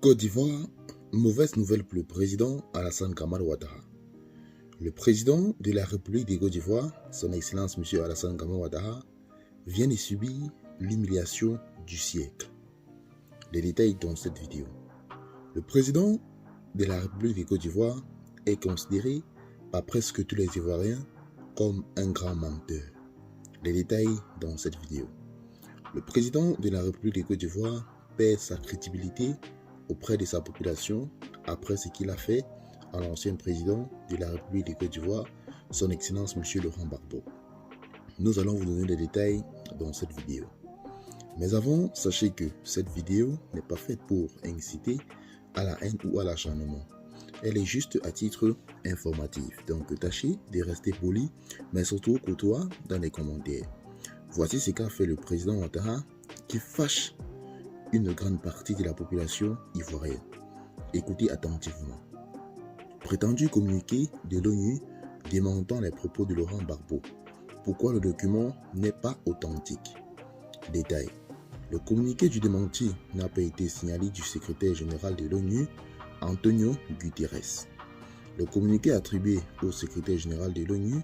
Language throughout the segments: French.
Côte d'Ivoire, mauvaise nouvelle pour le président Alassane Ouattara. Le président de la République de Côte d'Ivoire, son Excellence M. Alassane Ouattara, vient de subir l'humiliation du siècle. Les détails dans cette vidéo. Le président de la République de Côte d'Ivoire est considéré par presque tous les Ivoiriens comme un grand menteur. Les détails dans cette vidéo. Le président de la République de Côte d'Ivoire perd sa crédibilité auprès de sa population après ce qu'il a fait à l'ancien président de la République de Côte d'Ivoire, son Excellence M. Laurent Gbagbo. Nous allons vous donner les détails dans cette vidéo. Mais avant, sachez que cette vidéo n'est pas faite pour inciter à la haine ou à l'acharnement. Elle est juste à titre informatif. Donc tâchez de rester poli, mais surtout courtois dans les commentaires. Voici ce qu'a fait le président Ouattara qui fâche une grande partie de la population ivoirienne. Écoutez attentivement. Prétendu communiqué de l'ONU démentant les propos de Laurent Gbagbo. Pourquoi le document n'est pas authentique? Détail. Le communiqué du démenti n'a pas été signalé du secrétaire général de l'ONU, Antonio Guterres. Le communiqué attribué au secrétaire général de l'ONU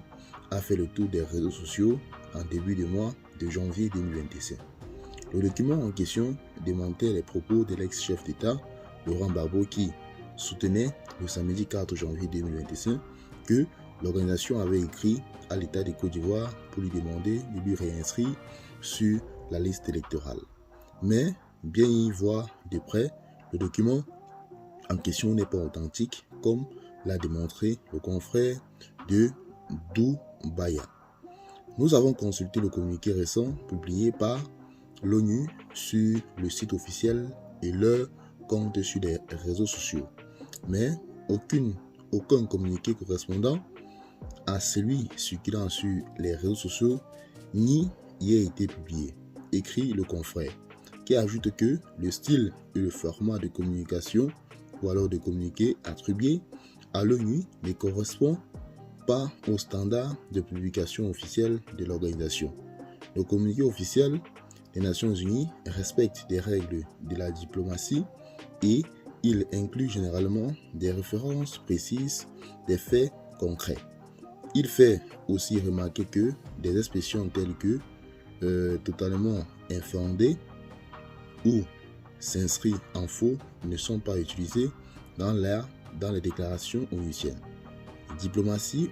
a fait le tour des réseaux sociaux en début de mois de janvier 2025. Le document en question démentait les propos de l'ex-chef d'État, Laurent Gbagbo, qui soutenait le samedi 4 janvier 2025 que l'organisation avait écrit à l'État de Côte d'Ivoire pour lui demander de lui réinscrire sur la liste électorale. Mais, bien y voir de près, le document en question n'est pas authentique, comme l'a démontré le confrère de Doubaya. Nous avons consulté le communiqué récent publié par l'ONU sur le site officiel et leur compte sur les réseaux sociaux. Mais aucun communiqué correspondant à celui circulant sur les réseaux sociaux n'y a été publié, écrit le confrère, qui ajoute que le style et le format de communication ou alors de communiqué attribué à l'ONU ne correspond pas aux standards de publication officielle de l'organisation. Le communiqué officiel des Nations Unies respecte des règles de la diplomatie et il inclut généralement des références précises des faits concrets. Il fait aussi remarquer que des expressions telles que totalement infondées ou s'inscrit en faux ne sont pas utilisées dans les déclarations onusiennes. Diplomatie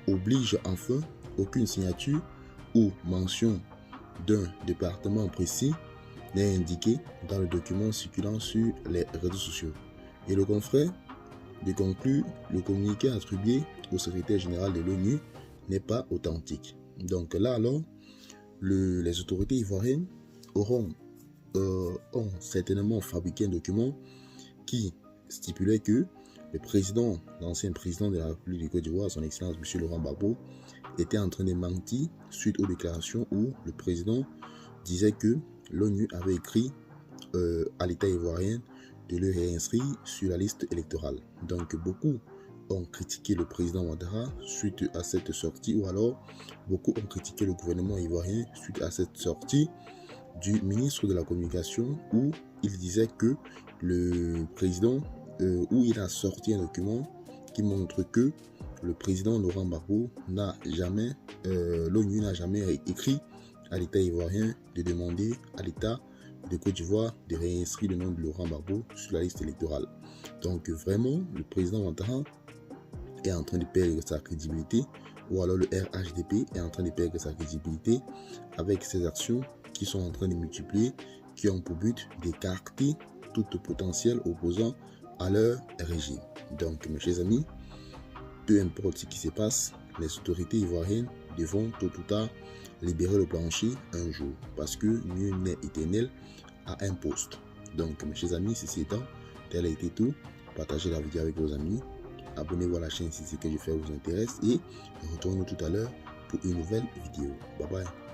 oblige enfin aucune signature ou mention d'un département précis n'est indiqué dans le document circulant sur les réseaux sociaux. Et le confrère de conclure, le communiqué attribué au secrétaire général de l'ONU n'est pas authentique. Donc là alors, les autorités ivoiriennes ont certainement fabriqué un document qui stipulait que l'ancien président de la République de Côte d'Ivoire, son Excellence M. Laurent Gbagbo, était en train de mentir suite aux déclarations où le président disait que l'ONU avait écrit à l'État ivoirien de le réinscrire sur la liste électorale. Donc beaucoup ont critiqué le président Ouattara suite à cette sortie, ou alors beaucoup ont critiqué le gouvernement ivoirien suite à cette sortie du ministre de la Communication où il disait que le président, où il a sorti un document qui montre que le président Laurent Gbagbo l'ONU n'a jamais écrit à l'État ivoirien de demander à l'État de Côte d'Ivoire de réinscrire le nom de Laurent Gbagbo sur la liste électorale. Donc vraiment, le président Ouattara est en train de perdre sa crédibilité, ou alors le RHDP est en train de perdre sa crédibilité avec ces actions qui sont en train de multiplier, qui ont pour but d'écarter tout potentiel opposant à leur régime. Donc mes chers amis, peu importe ce qui se passe, les autorités ivoiriennes devront tôt ou tard libérer le plancher un jour, parce que nul n'est éternel à un poste. Donc mes chers amis, ceci étant, tel a été tout. Partagez la vidéo avec vos amis, abonnez-vous à la chaîne si ce que je fais vous intéresse et retrouvons-nous tout à l'heure pour une nouvelle vidéo. Bye bye.